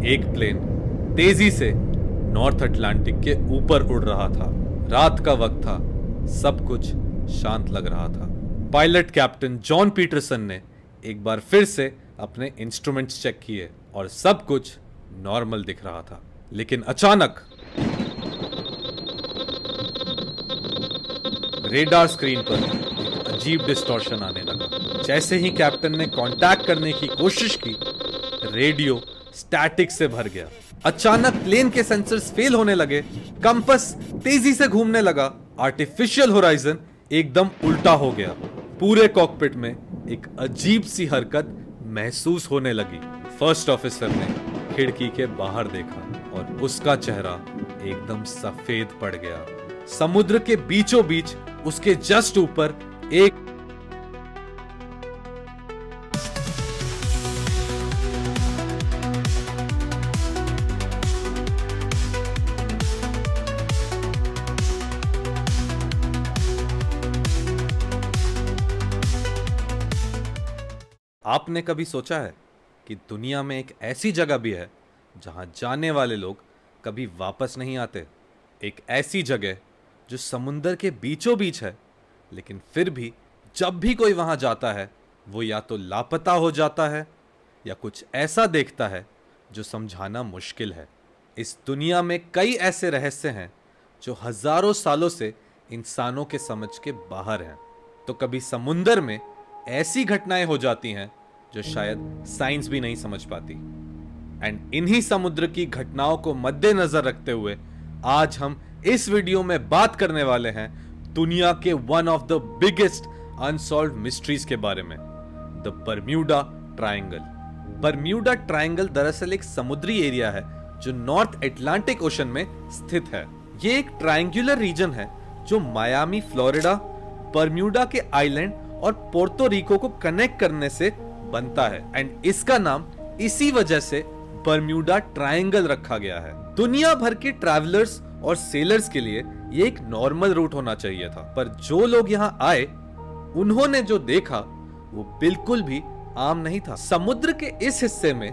एक प्लेन तेजी से नॉर्थ अटलांटिक के ऊपर उड़ रहा था। रात का वक्त था, सब कुछ शांत लग रहा था। पायलट कैप्टन जॉन पीटरसन ने एक बार फिर से अपने इंस्ट्रूमेंट्स चेक किए और सब कुछ नॉर्मल दिख रहा था। लेकिन अचानक रेडार स्क्रीन पर एक अजीब डिस्टॉर्शन आने लगा। जैसे ही कैप्टन ने कांटेक्ट करने की कोशिश की, रेडियो स्टैटिक से भर गया। अचानक प्लेन के सेंसर्स फेल होने लगे, कंपास तेजी से घूमने लगा, आर्टिफिशियल होराइजन एकदम उल्टा हो गया। पूरे कॉकपिट में एक अजीब सी हरकत महसूस होने लगी। फर्स्ट ऑफिसर ने खिड़की के बाहर देखा और उसका चेहरा एकदम सफेद पड़ गया। समुद्र के बीचों बीच उसके जस्ट ऊपर एक आपने कभी सोचा है कि दुनिया में एक ऐसी जगह भी है जहां जाने वाले लोग कभी वापस नहीं आते? एक ऐसी जगह जो समुंदर के बीचों बीच है, लेकिन फिर भी जब भी कोई वहां जाता है वो या तो लापता हो जाता है या कुछ ऐसा देखता है जो समझाना मुश्किल है। इस दुनिया में कई ऐसे रहस्य हैं जो हजारों सालों से इंसानों के समझ के बाहर हैं। तो कभी समुंदर में ऐसी घटनाएं हो जाती हैं जो शायद साइंस भी नहीं समझ पाती। एंड इन्हीं समुद्र की घटनाओं को मद्देनजर रखते हुए आज हम इस वीडियो में बात करने वाले हैं दुनिया के one of the biggest unsolved mysteries के बारे में, the Bermuda triangle. Bermuda triangle दरअसल एक समुद्री एरिया है जो नॉर्थ अटलांटिक ओशन में स्थित है। ये एक ट्रायंगुलर रीजन है जो मायामी, फ्लोरिडा, बर्म्यूडा के आइलैंड और पोर्टो रिको को कनेक्ट करने से बनता है। एंड इसका नाम इसी वजह से बर्म्यूडा ट्रायंगल रखा गया है। दुनिया भर के ट्रैवलर्स और सेलर्स के लिए ये एक नॉर्मल रूट होना चाहिए था, पर जो लोग यहाँ आए उन्होंने जो देखा वो बिल्कुल भी आम नहीं था। समुद्र के इस हिस्से में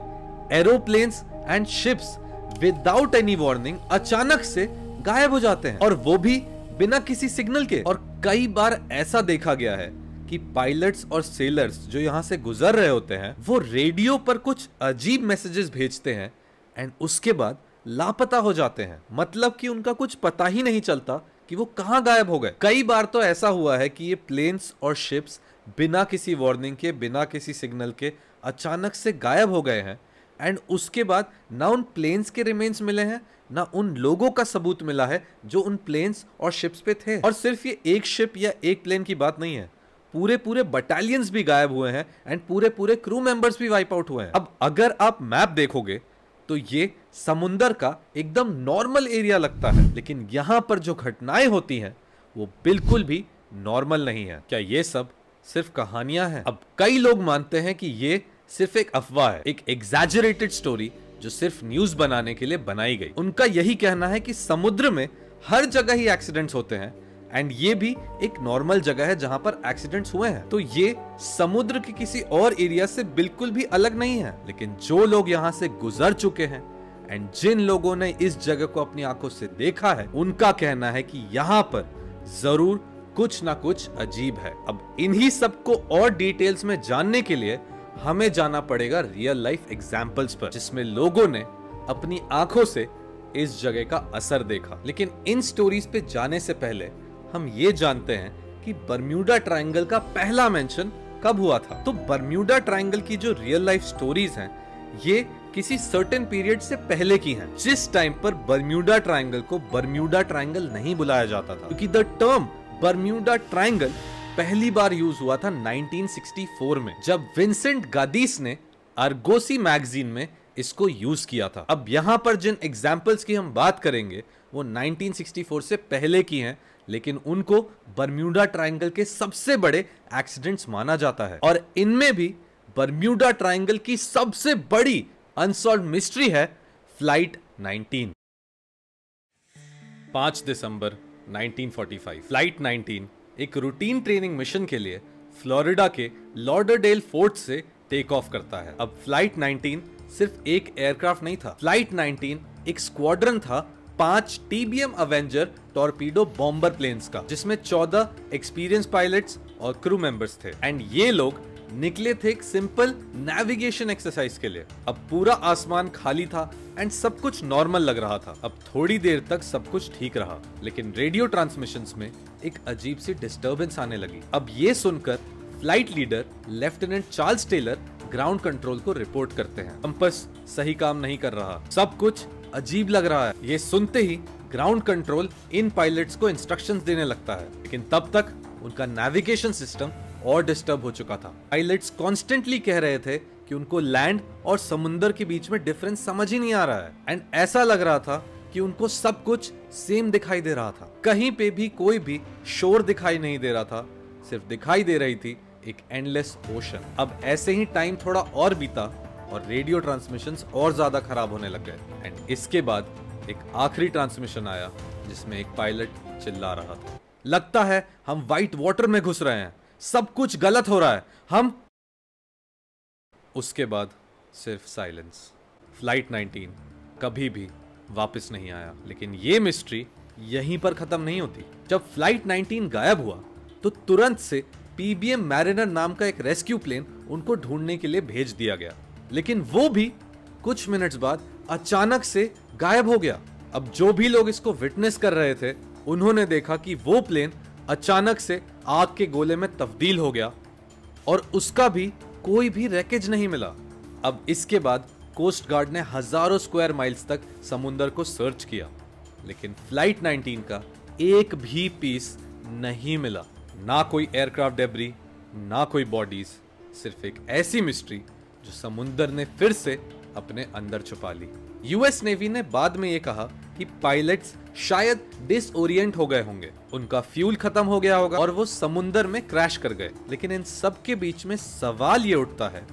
aeroplanes and ships without any warning अचानक से गायब हो जाते हैं, और वो भी बिना किसी सिग्नल के। और कई बार ऐसा देखा गया है कि पायलट्स और सेलर्स जो यहां से गुजर रहे होते हैं वो रेडियो पर कुछ अजीब मैसेजेस भेजते हैं एंड उसके बाद लापता हो जाते हैं। मतलब कि उनका कुछ पता ही नहीं चलता कि वो कहां गायब हो गए। कई बार तो ऐसा हुआ है कि ये प्लेन्स और शिप्स बिना किसी वार्निंग के, बिना किसी सिग्नल के अचानक से गायब हो गए हैं एंड उसके बाद ना उन प्लेन्स के रिमेन्स मिले हैं, ना उन लोगों का सबूत मिला है जो उन प्लेन्स और शिप्स पे थे। और सिर्फ ये एक शिप या एक प्लेन की बात नहीं है, पूरे पूरे बटालियंस भी गायब हुए हैं एंड पूरे पूरे क्रू मेंबर्स भी वाइप आउट हुए हैं। अब अगर आप मैप देखोगे तो ये समुंदर का एकदम नॉर्मल एरिया लगता है, लेकिन यहां पर जो घटनाएं होती हैं वो बिल्कुल भी नॉर्मल नहीं है। क्या ये सब सिर्फ कहानियां हैं? अब कई लोग मानते हैं कि ये सिर्फ एक अफवाह है, एक एग्जैजरेटेड स्टोरी जो सिर्फ न्यूज बनाने के लिए बनाई गई। उनका यही कहना है कि समुद्र में हर जगह ही एक्सीडेंट्स होते हैं एंड ये भी एक नॉर्मल जगह है जहां पर एक्सीडेंट्स हुए हैं। तो ये समुद्र के किसी और एरिया से बिल्कुल भी अलग नहीं है। लेकिन जो लोग यहां से गुजर चुके हैं एंड जिन लोगों ने इस जगह को अपनी आंखों से देखा है, उनका कहना है कि यहां पर जरूर कुछ ना कुछ अजीब है। अब इन्हीं सबको और डिटेल्स में जानने के लिए हमें जाना पड़ेगा रियल लाइफ एग्जाम्पल्स पर, जिसमें लोगों ने अपनी आंखों से इस जगह का असर देखा। लेकिन इन स्टोरीज पे जाने से पहले हम ये जानते हैं कि बर्म्यूडा ट्रायंगल का पहला मेंशन कब हुआ था। तो बर्म्यूडा ट्रायंगल की जो रियल लाइफ स्टोरीज हैं ये किसी सर्टेन पीरियड से पहले की हैं, जिस टाइम पर बर्म्यूडा ट्रायंगल को बर्म्यूडा ट्रायंगल नहीं बुलाया जाता था, क्योंकि द टर्म बर्म्यूडा ट्रायंगल पहली बार यूज हुआ था 1964 में, जब विंसेंट गादीस ने आर्गोसी मैगजीन में इसको यूज किया था। अब यहां पर जिन एग्जाम्पल्स की हम बात करेंगे वो 1964 से पहले की हैं, लेकिन उनको बर्म्यूडा ट्रायंगल के सबसे बड़े एक्सीडेंट्स माना जाता है। और इनमें भी बर्म्यूडा ट्रायंगल की सबसे बड़ी अनसॉल्व्ड मिस्ट्री है फ्लाइट 19। 5 दिसंबर 1945 फ्लाइट 19 एक रूटीन ट्रेनिंग मिशन के लिए फ्लोरिडा के लॉडरडेल फोर्ट से टेक ऑफ करता है। अब फ्लाइट 19 सिर्फ एक एयरक्राफ्ट नहीं था। फ्लाइट 19 एक स्क्वाड्रन था 5 TBM Avenger torpedo bomber planes का, जिसमें 14 एक्सपीरियंस पायलट्स और क्रू मेंबर्स थे। एंड ये लोग निकले थे एक सिंपल नेविगेशन एक्सरसाइज के लिए। अब पूरा आसमान खाली था एंड सब कुछ नॉर्मल लग रहा था। अब थोड़ी देर तक सब कुछ ठीक रहा, लेकिन रेडियो ट्रांसमिशंस में एक अजीब सी डिस्टर्बेंस आने लगी। अब ये सुनकर flight leader lieutenant Charles Taylor ground control को रिपोर्ट करते हैं। कंपास सही काम नहीं कर रहा, सब कुछ अजीब लग रहा है। ये सुनते ही ग्राउंड कंट्रोल इन पायलट्स को इंस्ट्रक्शंस देने लगता है, लेकिन तब तक उनका नेविगेशन सिस्टम और डिस्टर्ब हो चुका था। पायलट्स कॉन्स्टेंटली कह रहे थे कि उनको लैंड और समुंदर के बीच में डिफरेंस समझ ही नहीं आ रहा है। एंड ऐसा लग रहा था कि उनको सब कुछ सेम दिखाई दे रहा था। कहीं पे भी कोई भी शोर दिखाई नहीं दे रहा था, सिर्फ दिखाई दे रही थी एक एंडलेस ओशन। अब ऐसे ही टाइम थोड़ा और बीता और रेडियो ट्रांसमिशंस और ज्यादा खराब होने लग गए। एंड इसके बाद एक आखिरी ट्रांसमिशन आया जिसमें एक पायलट चिल्ला रहा था, लगता है हम व्हाइट वाटर में घुस रहे हैं, सब कुछ गलत हो रहा है, हम। उसके बाद सिर्फ साइलेंस। फ्लाइट 19 कभी भी वापस नहीं आया। लेकिन ये मिस्ट्री यहीं पर खत्म नहीं होती। जब फ्लाइट 19 गायब हुआ तो तुरंत से PBM मैरिनर नाम का एक रेस्क्यू प्लेन उनको ढूंढने के लिए भेज दिया गया, लेकिन वो भी कुछ मिनट्स बाद अचानक से गायब हो गया। अब जो भी लोग इसको विटनेस कर रहे थे उन्होंने देखा कि वो प्लेन अचानक से आग के गोले में तब्दील हो गया और उसका भी कोई भी रैकेज नहीं मिला। अब इसके बाद कोस्ट गार्ड ने हजारों स्क्वायर माइल्स तक समुंदर को सर्च किया, लेकिन फ्लाइट 19 का एक भी पीस नहीं मिला। ना कोई एयरक्राफ्ट डेब्री, ना कोई बॉडीज, सिर्फ एक ऐसी मिस्ट्री जो समुंदर ने फिर से अपने अंदर छुपा ली। यूएस नेवी ने बाद में यह कहा कि पायलट्स शायद डिसओरिएंट हो गए होंगे, उनका फ्यूल खत्म हो गया होगा और वो समुंदर में क्रैश कर गए। लेकिन इन सब के बीच में सवाल ये उठता है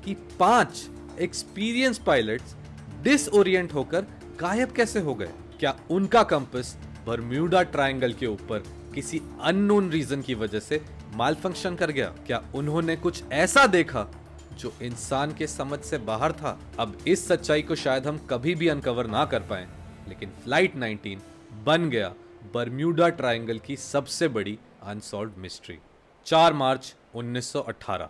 कि 5 एक्सपीरियंस पायलट्स डिसओरिएंट होकर गायब कैसे हो गए? क्या उनका कंपास बरम्यूडा ट्रायंगल के ऊपर किसी अननोन रीजन की वजह से मालफंक्शन कर गया? क्या उन्होंने कुछ ऐसा देखा जो इंसान के समझ से बाहर था? अब इस सच्चाई को शायद हम कभी भी अनकवर ना कर पाए, लेकिन फ्लाइट 19 बन गया बरम्यूडा ट्रायंगल की सबसे बड़ी अनसॉल्व्ड मिस्ट्री। 4 मार्च 1918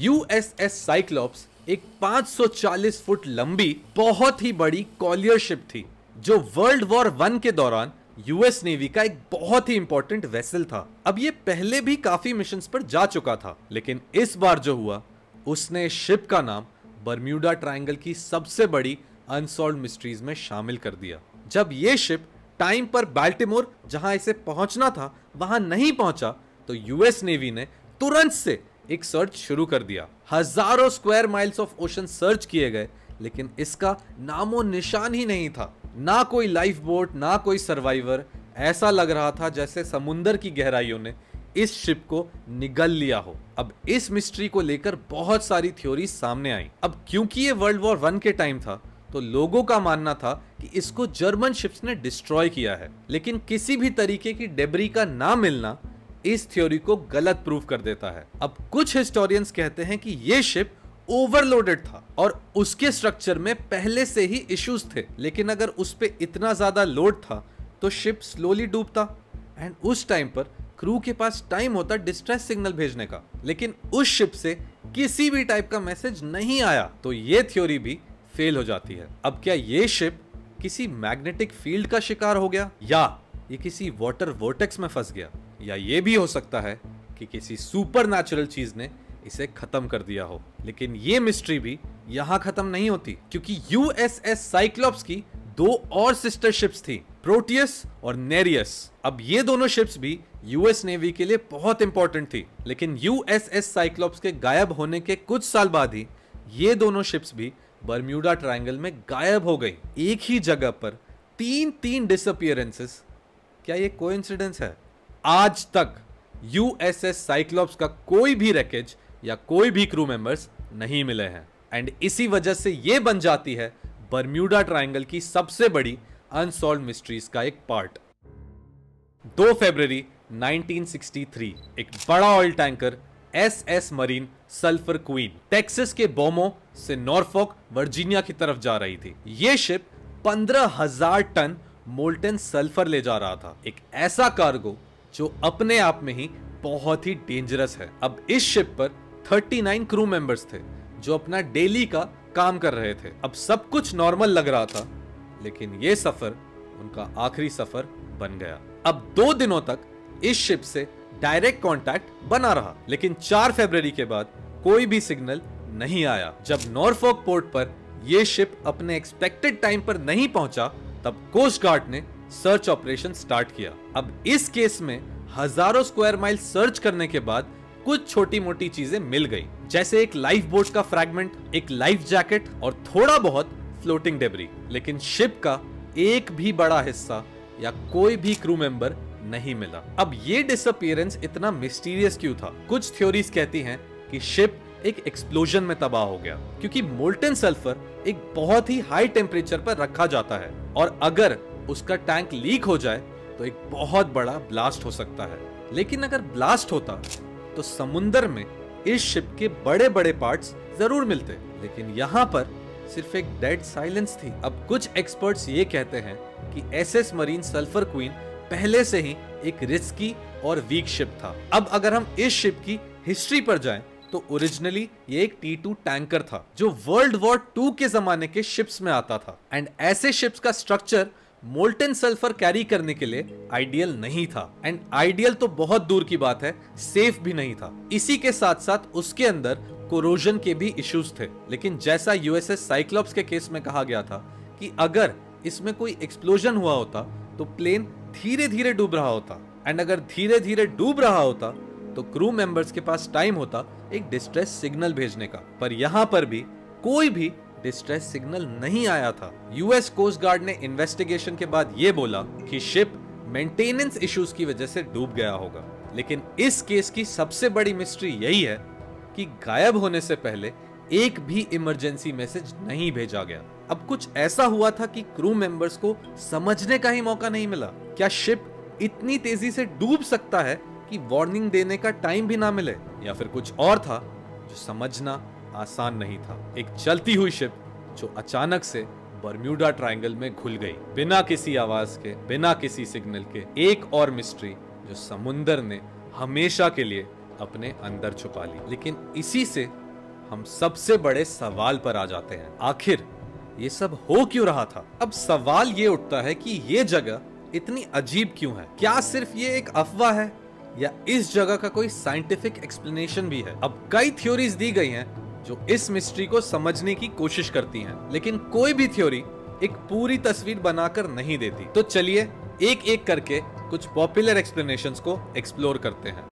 USS साइक्लोप्स एक 540 फुट लंबी बहुत ही बड़ी कॉलियर शिप थी, जो वर्ल्ड वॉर 1 के दौरान यूएस नेवी का एक बहुत ही इंपॉर्टेंट वेसल था। अब ये पहले भी काफी मिशंस पर जा चुका था, लेकिन इस बार जो हुआ उसने शिप का नाम बरम्यूडा ट्रायंगल की सबसे बड़ी अनसॉल्व्ड मिस्ट्रीज में शामिल कर दिया। जब ये शिप टाइम पर बाल्टिमोर, जहां इसे पहुंचना था, वहां नहीं पहुंचा तो यूएस नेवी ने तुरंत से एक सर्च शुरू कर दिया। हजारों square miles of ocean search किए गए, लेकिन इसका नामो निशान ही नहीं था। ना कोई लाइफ बोट, ना कोई सर्वाइवर। ऐसा लग रहा था जैसे समुंदर की गहराइयों ने इस शिप को निगल लिया हो। अब इस मिस्ट्री को लेकर बहुत सारी थ्योरी सामने आई। अब क्योंकि ये वर्ल्ड वॉर 1 के टाइम था, तो लोगों का मानना था कि इसको जर्मन शिप्स ने डिस्ट्रॉय किया है, लेकिन किसी भी तरीके की डेब्री का ना मिलना इस थ्योरी को गलत प्रूव कर देता है। अब कुछ हिस्टोरियंस कहते हैं कि यह शिप ओवरलोडेड था और उसके स्ट्रक्चर में पहले से ही इश्यूज थे, लेकिन अगर उस पे इतना ज्यादा लोड था तो शिप स्लोली डूबता एंड उस टाइम पर क्रू के पास टाइम होता डिस्ट्रेस सिग्नल भेजने का, लेकिन उस शिप से किसी भी टाइप का मैसेज नहीं आया, तो ये थ्योरी भी फेल हो जाती है। अब क्या ये शिप किसी मैग्नेटिक फील्ड का शिकार हो गया, या ये किसी वाटर वोर्टेक्स में फंस गया, या ये भी हो सकता है कि किसी सुपरनैचुरल चीज ने इसे खत्म कर दिया हो। लेकिन ये मिस्ट्री भी यहां खत्म नहीं होती, क्योंकि यूएसएस साइक्लोप्स की 2 और सिस्टर शिप्स थी, प्रोटियस और नेरियस। अब ये दोनों शिप्स भी यूएस नेवी के लिए बहुत इंपॉर्टेंट थी, लेकिन यूएसएस साइक्लोप्स के गायब होने के कुछ साल बाद ही ये दोनों शिप्स भी बरम्यूडा ट्रायंगल में गायब हो गई। एक ही जगह पर 3 डिसअपीयरेंसेस। क्या ये कोइंसिडेंस है? आज तक यूएसएस साइक्लोप्स का कोई भी रैकेज या कोई भी क्रू मेंबर्स नहीं मिले हैं, एंड इसी वजह से यह बन जाती है बरम्यूडा ट्रायंगल की सबसे बड़ी अनसॉल्व्ड मिस्ट्रीज का एक पार्ट। 2 फरवरी 1963 एक बड़ा oil tanker SS marine sulphur queen Texas के बोमो से नॉर्फोक वर्जीनिया की तरफ जा रही थी। यह शिप 15,000 टन मोल्टेन सल्फर ले जा रहा था, एक ऐसा कार्गो जो अपने आप में ही बहुत ही डेंजरस है। अब इस शिप पर 39 क्रू मेंबर्स थे जो अपना डेली का काम कर रहे थे। अब सब कुछ नॉर्मल लग रहा था, लेकिन यह सफर उनका आखिरी सफर बन गया। अब 2 दिनों तक इस शिप से डायरेक्ट कांटेक्ट बना रहा, लेकिन 4 फरवरी के बाद कोई भी सिग्नल नहीं आया। जब नॉर्फोक पोर्ट पर यह शिप अपने एक्सपेक्टेड टाइम पर नहीं पहुंचा, तब कोस्ट गार्ड ने सर्च ऑपरेशन स्टार्ट किया। अब इस केस में हजारों स्क्वायर माइल सर्च करने के बाद कुछ छोटी मोटी चीजें मिल गई, जैसे एक लाइफ बोट का फ्रैगमेंट, एक लाइफ जैकेट और थोड़ा बहुत फ्लोटिंग डेब्री। लेकिन शिप का एक भी बड़ा हिस्सा या कोई भी क्रू मेंबर नहीं मिला। अब ये डिसअपीयरेंस इतना मिस्टीरियस क्यों था? कुछ थ्योरीज कहती हैं कि शिप एक एक्सप्लोजन में तबाह हो गया, क्योंकि मोल्टेन सल्फर एक बहुत ही हाई टेम्परेचर पर रखा जाता है और अगर उसका टैंक लीक हो जाए तो एक बहुत बड़ा ब्लास्ट हो सकता है। लेकिन अगर ब्लास्ट होता तो समुंदर में इस शिप के बड़े बड़े पार्ट्स जरूर मिलते, लेकिन यहाँ पर सिर्फ एक डेड साइलेंस थी। अब कुछ एक्सपर्ट्स ये कहते हैं कि SS मरीन सल्फर क्वीन पहले से ही एक रिस्की और वीक शिप था। अब अगर हम इस शिप की हिस्ट्री पर जाएं तो ओरिजिनली ये एक T2 टैंकर था जो वर्ल्ड वॉर 2 के जमाने के शिप्स में आता था। एंड ऐसे शिप्स का स्ट्रक्चर मोल्टेन सल्फर कैरी करने के लिए आइडियल नहीं था। एंड आइडियल तो बहुत दूर की बात है, सेफ भी नहीं था। इसी के साथ साथ उसके अंदर कोरोजन के भी इश्यूज थे। लेकिन जैसा USS साइक्लोप्स के केस में कहा गया था कि अगर इसमें कोई एक्सप्लोजन हुआ होता तो प्लेन धीरे धीरे डूब रहा होता, एंड अगर धीरे धीरे डूब रहा होता तो क्रू मेंबर्स के पास टाइम होता एक डिस्ट्रेस सिग्नल भेजने का। पर यहां पर भी कोई भी डिस्ट्रेस सिग्नल नहीं आया था। US कोस्ट गार्ड ने इन्वेस्टिगेशन के बाद यह बोला कि शिप मेंटेनेंस इश्यूज की वजह से डूब गया होगा। लेकिन इस केस की सबसे बड़ी मिस्ट्री यही है कि गायब होने से पहले एक भी इमरजेंसी मैसेज नहीं भेजा गया। अब कुछ ऐसा हुआ था कि क्रू मेंबर्स को समझने का ही मौका नहीं मिला। क्या शिप इतनी तेजी से डूब सकता है कि वार्निंग देने का टाइम भी ना मिले, या फिर कुछ और था जो समझना आसान नहीं था? एक चलती हुई शिप जो अचानक से बर्म्यूडा ट्रायंगल में घुल गई, बिना किसी आवाज के, बिना किसी सिग्नल के। एक और मिस्ट्री जो समुंदर ने हमेशा के लिए अपने अंदर छुपा ली। लेकिन इसी से हम सबसे बड़े सवाल पर आ जाते हैं, आखिर ये सब हो क्यों रहा था? अब सवाल ये उठता है कि ये जगह इतनी अजीब क्यों है? क्या सिर्फ ये एक अफवाह है या इस जगह का कोई साइंटिफिक एक्सप्लेनेशन भी है? अब कई थ्योरीज दी गई हैं जो इस मिस्ट्री को समझने की कोशिश करती हैं, लेकिन कोई भी थ्योरी एक पूरी तस्वीर बनाकर नहीं देती। तो चलिए एक एक करके कुछ पॉपुलर एक्सप्लेनेशंस को एक्सप्लोर करते हैं।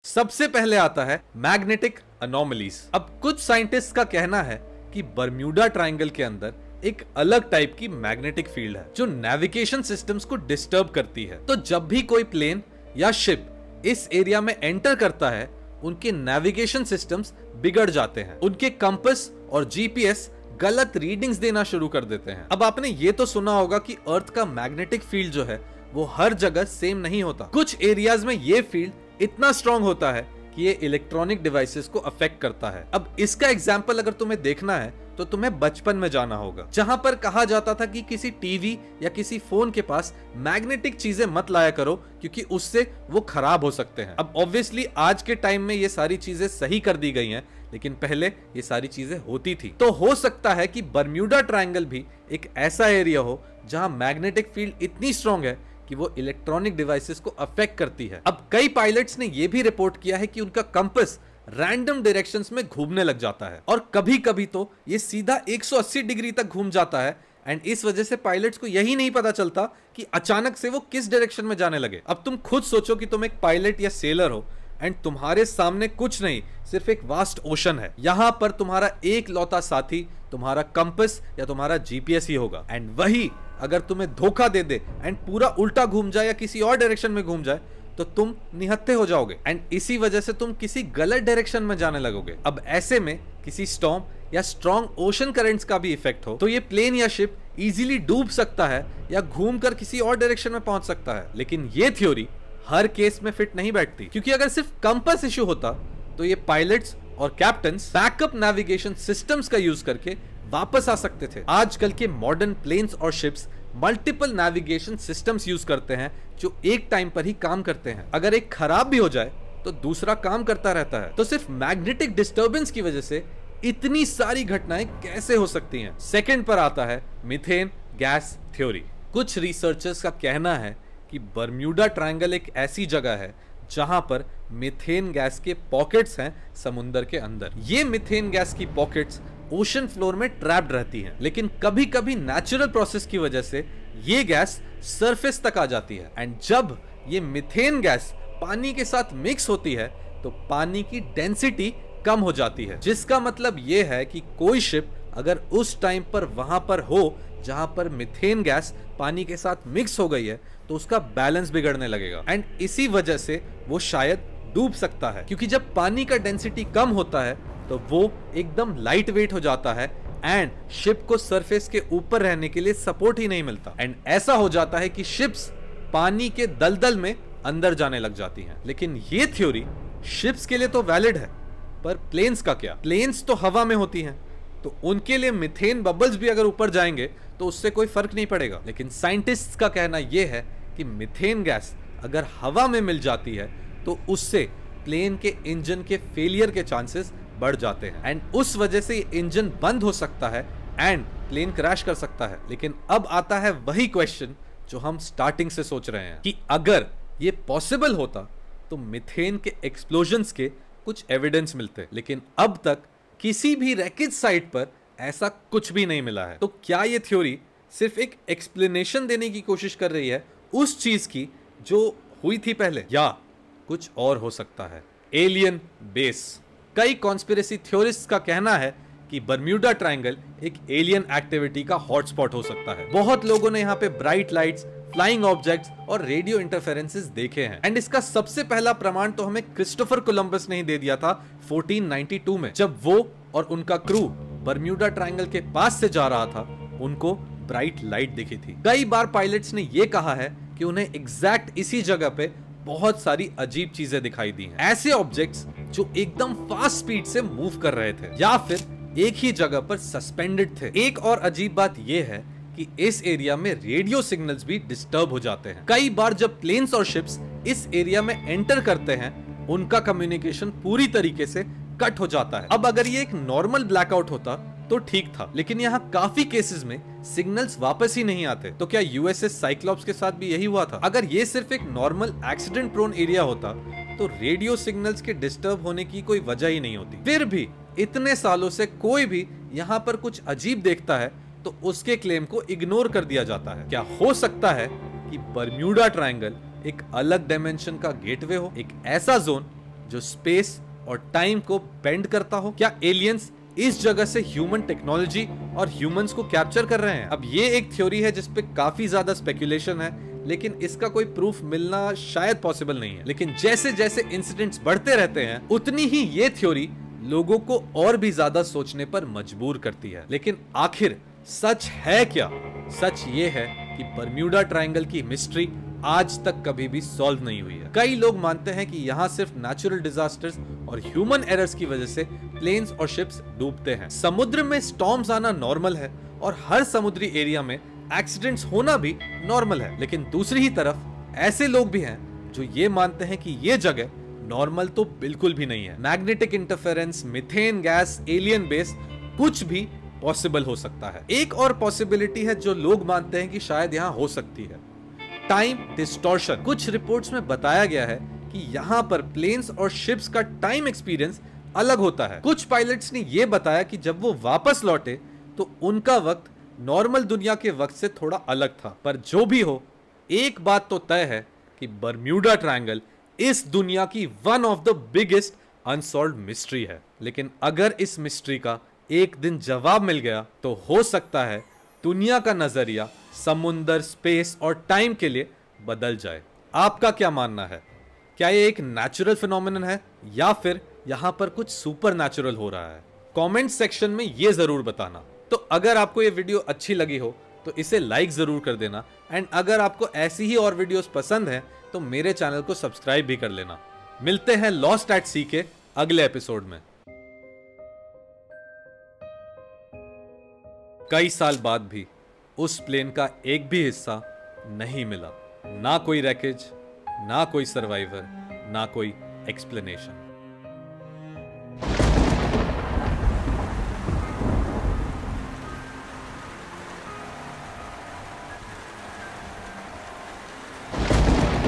सबसे पहले आता है मैग्नेटिक अनोमलीज। अब कुछ साइंटिस्ट का कहना है कि बर्म्यूडा ट्रायंगल के अंदर एक अलग टाइप की मैग्नेटिक फील्ड है जो नेविगेशन सिस्टम्स को डिस्टर्ब करती है। तो जब भी कोई प्लेन या शिप इस एरिया में एंटर करता है, उनके नेविगेशन सिस्टम्स बिगड़ जाते हैं, उनके कंपास और GPS गलत रीडिंग्स देना शुरू कर देते हैं। अब आपने ये तो सुना होगा कि अर्थ का मैग्नेटिक फील्ड जो है वो हर जगह सेम नहीं होता। कुछ एरियाज में ये फील्ड इतना स्ट्रांग होता है कि ये इलेक्ट्रॉनिक डिवाइसेस को अफेक्ट करता है। अब इसका एग्जाम्पल अगर तुम्हें देखना है तो तुम्हें बचपन में जाना होगा, जहां पर कहा जाता था कि किसी टीवी या किसी फोन के पास मैग्नेटिक चीजें मत लाया करो क्योंकि उससे वो खराब हो सकते हैं। अब ऑब्वियसली आज के टाइम में ये सारी चीजें सही कर दी गई हैं, लेकिन पहले ये सारी चीजें होती थी। तो हो सकता है कि बर्म्यूडा ट्रायंगल भी एक ऐसा एरिया हो जहां मैग्नेटिक फील्ड इतनी स्ट्रांग है कि वो इलेक्ट्रॉनिक डिवाइसेस को अफेक्ट करती है। अब कई पायलट्स ने यह भी रिपोर्ट किया है कि उनका कंपास रैंडम डायरेक्शंस में घूमने लग जाता है और कभी कभी तो ये सीधा 180 डिग्री तक घूम जाता है। एंड इस वजह से पायलट्स को यही नहीं पता चलता कि अचानक से वो किस डायरेक्शन में जाने लगे। अब तुम खुद सोचो कि तुम एक पायलट या सेलर हो एंड तुम्हारे सामने कुछ नहीं, सिर्फ एक वास्ट ओशन है। यहां पर तुम्हारा एक लौता साथी तुम्हारा कंपास या तुम्हारा GPS ही होगा। एंड वही अगर तुम्हें धोखा दे दे एंड पूरा उल्टा घूम जाए या किसी और डायरेक्शन में घूम जाए तो तुम निहत्थे हो जाओगे एंड इसी वजह से तुम किसी गलत डायरेक्शन में जाने लगोगे। अब ऐसे में किसी स्टॉर्म या स्ट्रॉन्ग ओशन करंट्स का भी इफेक्ट हो तो ये प्लेन या शिप इजीली डूब सकता है या घूमकर किसी और डायरेक्शन में पहुंच सकता है। लेकिन ये थ्योरी हर केस में फिट नहीं बैठती, क्योंकि अगर सिर्फ कंपास इश्यू होता तो ये पायलट्स और कैप्टन्स बैकअप नेविगेशन सिस्टम्स का यूज करके वापस आ सकते थे। आजकल के मॉडर्न प्लेन्स और ships multiple navigation systems use करते हैं जो एक टाइम पर ही काम करते हैं। अगर एक खराब भी हो जाए तो दूसरा काम करता रहता है। तो सिर्फ मैग्नेटिक डिस्टर्बेंस की वजह से इतनी सारी घटनाएं कैसे हो सकती हैं? सेकंड पर आता है मीथेन गैस थ्योरी। कुछ रिसर्चर्स का कहना है कि बर्म्यूडा ट्रायंगल एक ऐसी जगह है जहां पर मीथेन गैस के पॉकेट्स हैं समुद्र के अंदर। ये मीथेन गैस की पॉकेट्स ओशन फ्लोर में ट्रैप्ड रहती हैं, लेकिन कभी कभी नेचुरल प्रोसेस की वजह से ये गैस सरफेस तक आ जाती है। एंड जब ये मीथेन गैस पानी के साथ मिक्स होती है तो पानी की डेंसिटी कम हो जाती है, जिसका मतलब ये है कि कोई शिप अगर उस टाइम पर वहां पर हो जहां पर मीथेन गैस पानी के साथ मिक्स हो गई है तो उसका बैलेंस बिगड़ने लगेगा एंड इसी वजह से वो शायद डूब सकता है, क्योंकि जब पानी का डेंसिटी कम होता है तो वो एकदम लाइट वेट हो जाता है एंड शिप को सरफेस के ऊपर रहने के लिए सपोर्ट ही नहीं मिलता एंड ऐसा हो जाता है कि शिप्स पानी के दलदल में अंदर जाने लग जाती हैं। लेकिन ये थ्योरी शिप्स के लिए तो वैलिड है, पर प्लेन्स का क्या? प्लेन्स तो हवा में होती हैं, तो उनके लिए मीथेन बबल्स भी अगर ऊपर जाएंगे तो उससे कोई फर्क नहीं पड़ेगा। लेकिन साइंटिस्ट्स का कहना यह है कि मीथेन गैस अगर हवा में मिल जाती है तो उससे प्लेन के इंजन के फेलियर के चांसेस बढ़ जाते हैं एंड उस वजह से इंजन बंद हो सकता है एंड प्लेन क्रैश कर सकता है। लेकिन अब आता है वही क्वेश्चन जो हम स्टार्टिंग से सोच रहे हैं कि अगर ये पॉसिबल होता तो मीथेन के एक्सप्लोजन्स के कुछ एविडेंस मिलते, लेकिन अब तक किसी भी रैकेज साइट पर ऐसा कुछ भी नहीं मिला है। तो क्या ये थ्योरी सिर्फ एक एक्सप्लेनेशन देने की कोशिश कर रही है उस चीज की जो हुई थी पहले, या कुछ और हो सकता है? Alien base. कई कॉन्स्पिरेसी थ्योरिस्ट्स का कहना है कि बर्म्यूडा ट्रायंगल एक एलियन एक्टिविटी का हॉटस्पॉट हो सकता है। बहुत लोगों ने यहाँ पे ब्राइट लाइट्स, फ्लाइंग ऑब्जेक्ट्स और रेडियो इंटरफेरेंसेस देखे हैं एंड इसका सबसे पहला प्रमाण तो हमें क्रिस्टोफर कोलंबस ने ही दे दिया था 1492 में, जब वो और उनका क्रू बर्म्यूडा ट्रायंगल के पास से जा रहा था। उनको ब्राइट लाइट दिखी थी। कई बार पायलट्स ने ये कहा है कि उन्हें एग्जैक्ट इसी जगह पे बहुत सारी अजीब चीजें दिखाई दी हैं, ऐसे ऑब्जेक्ट्स जो एकदम फास्ट स्पीड से मूव कर रहे थे या फिर एक ही जगह पर सस्पेंडेड थे। एक और अजीब बात यह है कि इस एरिया में रेडियो सिग्नल्स भी डिस्टर्ब हो जाते हैं। कई बार जब प्लेन्स और शिप्स इस एरिया में एंटर करते हैं उनका कम्युनिकेशन पूरी तरीके से कट हो जाता है। अब अगर ये एक नॉर्मल ब्लैकआउट होता तो ठीक था, लेकिन यहाँ काफी केसेस में सिग्नल्स वापस ही नहीं आते। तो क्या यूएसएस साइक्लॉप्स के साथ भी यही हुआ था? अगर ये सिर्फ एक नॉर्मल एक्सीडेंट प्रोन एरिया होता तो रेडियो सिग्नल्स के डिस्टर्ब होने की कोई वजह ही नहीं होती। फिर भी इतने सालों से कोई भी यहाँ पर कुछ अजीब देखता है तो उसके क्लेम को इग्नोर कर दिया जाता है। क्या हो सकता है कि बर्म्यूडा ट्रायंगल एक अलग डायमेंशन का गेटवे हो, एक ऐसा जोन जो स्पेस और टाइम को बेंड करता हो? क्या एलियंस इस जगह से ह्यूमन टेक्नोलॉजी और ह्यूमंस को कैप्चर कर रहे हैं? अब ये एक थ्योरी है जिसपे काफी ज्यादा स्पेकुलेशन है, लेकिन इसका कोई प्रूफ मिलना शायद पॉसिबल नहीं है। लेकिन जैसे जैसे इंसिडेंट्स बढ़ते रहते हैं उतनी ही ये थ्योरी लोगों को और भी ज्यादा सोचने पर मजबूर करती है। लेकिन आखिर सच है क्या? सच ये है कि बर्म्यूडा ट्रायंगल की मिस्ट्री आज तक कभी भी सॉल्व नहीं हुई है। कई लोग मानते हैं कि यहाँ सिर्फ नेचुरल डिजास्टर्स और ह्यूमन एरर्स की वजह से प्लेन्स और शिप्स डूबते हैं। समुद्र में स्टॉर्म्स आना नॉर्मल है और हर समुद्री एरिया में एक्सीडेंट्स होना भी नॉर्मल है। लेकिन दूसरी ही तरफ ऐसे लोग भी हैं जो ये मानते हैं कि ये जगह नॉर्मल तो बिल्कुल भी नहीं है। Magnetic interference, methane gas, alien base, कुछ भी पॉसिबल हो सकता है। एक और पॉसिबिलिटी है जो लोग मानते हैं कि शायद यहाँ हो सकती है, टाइम डिस्टॉर्शन। कुछ रिपोर्ट्स में बताया गया है कि यहाँ पर प्लेन्स और शिप्स का टाइम एक्सपीरियंस अलग होता है। कुछ पायलट्स ने यह बताया कि जब वो वापस लौटे तो उनका वक्त नॉर्मल दुनिया के वक्त से थोड़ा अलग था। पर जो भी हो, एक बात तो तय है कि बर्म्यूडा ट्रायंगल इस दुनिया की one of the biggest unsolved mystery है। लेकिन अगर इस मिस्ट्री का एक दिन जवाब मिल गया तो हो सकता है दुनिया का नजरिया समुंदर, स्पेस और टाइम के लिए बदल जाए। आपका क्या मानना है? क्या ये एक नेचुरल फिनोमिनन है या फिर यहां पर कुछ सुपर नेचुरल हो रहा है? कमेंट सेक्शन में ये जरूर बताना। तो अगर आपको ये वीडियो अच्छी लगी हो तो इसे लाइक जरूर कर देना एंड अगर आपको ऐसी ही और वीडियोस पसंद हैं तो मेरे चैनल को सब्सक्राइब भी कर लेना। मिलते हैं लॉस्ट एट सी के अगले एपिसोड में। कई साल बाद भी उस प्लेन का एक भी हिस्सा नहीं मिला। ना कोई रैकेज, ना कोई सर्वाइवर, ना कोई एक्सप्लेनेशन।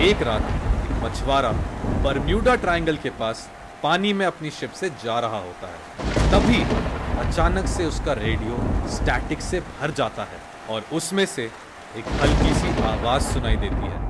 एक रात एक मछुआरा बरम्यूडा ट्रायंगल के पास पानी में अपनी शिप से जा रहा होता है। तभी अचानक से उसका रेडियो स्टैटिक से भर जाता है और उसमें से एक हल्की सी आवाज सुनाई देती है।